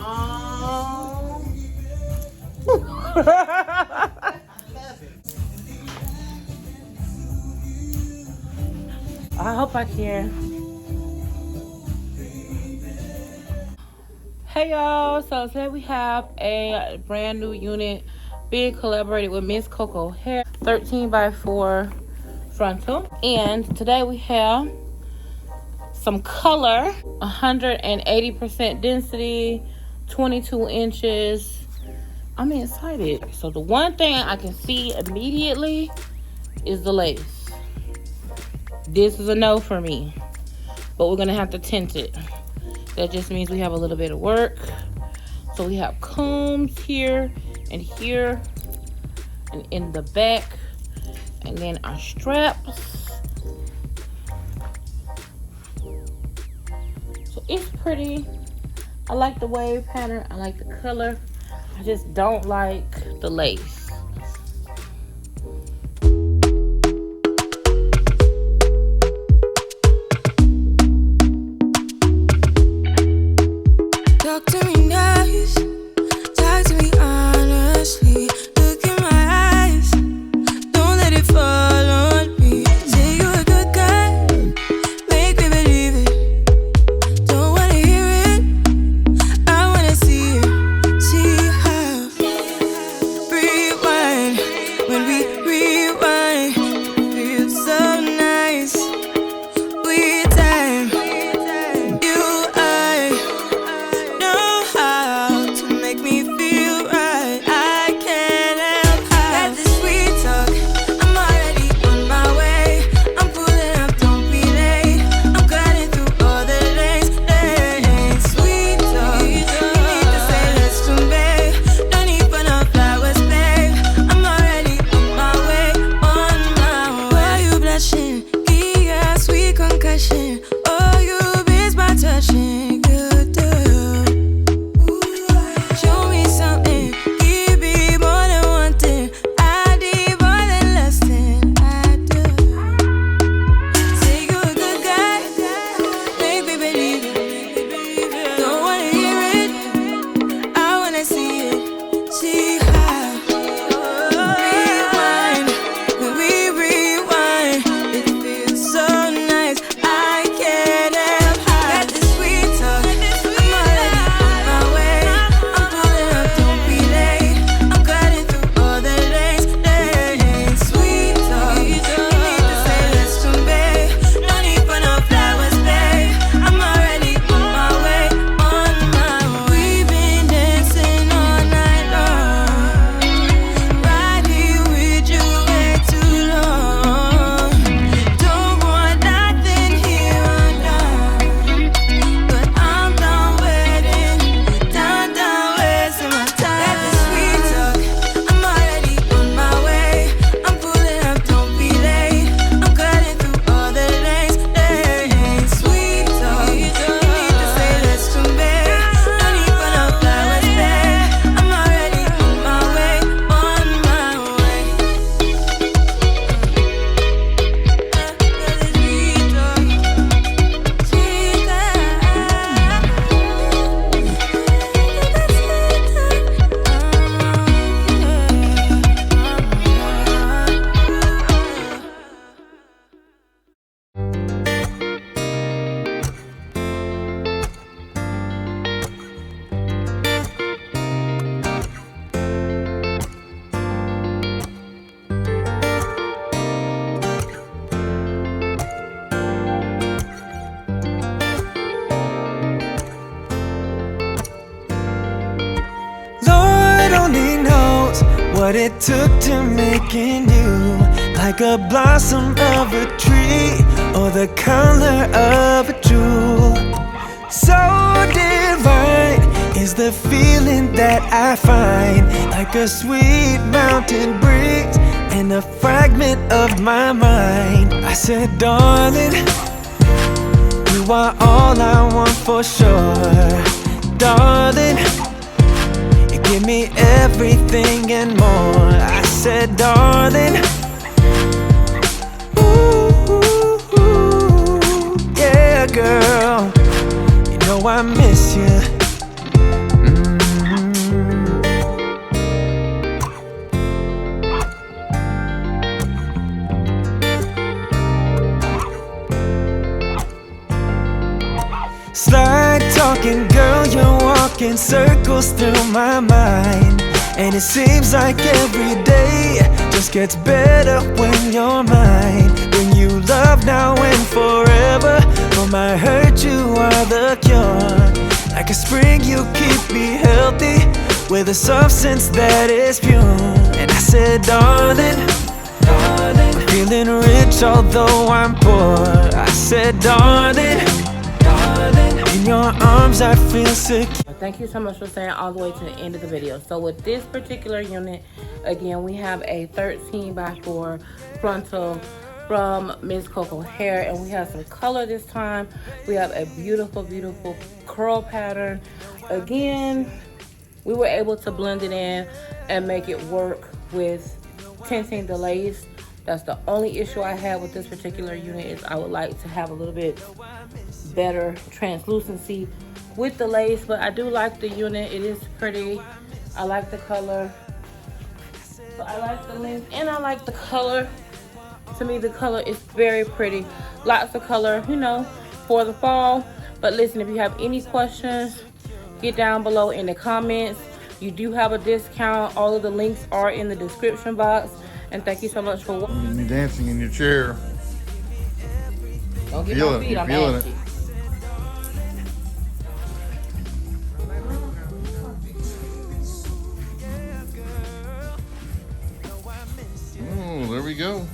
I hope I can. Hey y'all, so today we have a brand new unit being collaborated with Mscoco Hair, 13x4 frontal. And today we have some color, 180% density, 22 inches. I'm excited. So the one thing I can see immediately is the lace. This is a no for me, but we're gonna have to tint it. That just means we have a little bit of work. So we have combs here and here and in the back, and then our straps. So it's pretty. I like the wave pattern, I like the color. I just don't like the lace. Talk to me nice, talk to me honestly. Look in my eyes, don't let it fall on me. Say you're a good guy, make me believe it. Don't wanna hear it, I wanna see it. See how, rewind, when we rewind, it feels so nice. We time, you, I know how to make me feel right. I can't help how. Got this sweet talk, I'm already on my way. I'm pulling up, don't be late. I'm cutting through all the lanes. Sweet talk, you need to say let's babe. No need for no flowers, babe. I'm already on my way, on my way. Why you blushing? Yeah, sweet concussion. Oh, you miss my touching. Good girl. Show me something. Give me more than one thing. I need more than less than I do. Say you're a good guy, make me believe it. Don't wanna hear it, I wanna see it. See how, rewind, when we rewind, it feels so nice. I can't help how. Got this sweet talk, I'm already on my way. I'm pulling up, don't be late. I'm cutting through all the lanes. Sweet talk, you need to say let's babe. No need for no flowers, babe. I'm already on my way, on my way. We've been dancing all night long, right here with you way too long. Don't want nothing here or now, but I'm done waiting, done wasting my time. Got this sweet talk, I'm already on my way. I'm pulling up, don't be late. I'm cutting through all the lanes. Sweet talk, you need to say let's babe. No need for no flowers, babe. I'm already on my way, on my way. Sweet talk, sweet Lord only knows what it took to making you, like a blossom of a tree or the color of a jewel. So divine is the feeling that I find, like a sweet mountain breeze and a fragment of my mind. I said, darling, you are all I want for sure. Darling, you give me everything and more. I said, darling, ooh, yeah, girl, you know I miss you. night talking, girl, you're walking circles through my mind. And it seems like every day just gets better when you're mine. Bring you love now and forever. For my hurt, you are the cure. Like a spring, you keep me healthy with a substance that is pure. And I said, darling, darling, I'm feeling rich although I'm poor. I said, darling, darling, in your arms I feel secure. Thank you so much for staying all the way to the end of the video. So with this particular unit, again, we have a 13 by 4 frontal from Mscoco Hair, and we have some color this time. We have a beautiful, beautiful curl pattern. Again, we were able to blend it in and make it work with tinting the lace. That's the only issue I have with this particular unit, is I would like to have a little bit better translucency with the lace. But I do like the unit. It is pretty. I like the color. So I like the length and I like the color. To me, the color is very pretty. Lots of color, you know, for the fall. But listen, if you have any questions, get down below in the comments. You do have a discount. All of the links are in the description box. And thank you so much for watching. You're dancing in your chair. Don't get Feel my it, feet, you're I'm feeling ashy. it. Oh, there we go.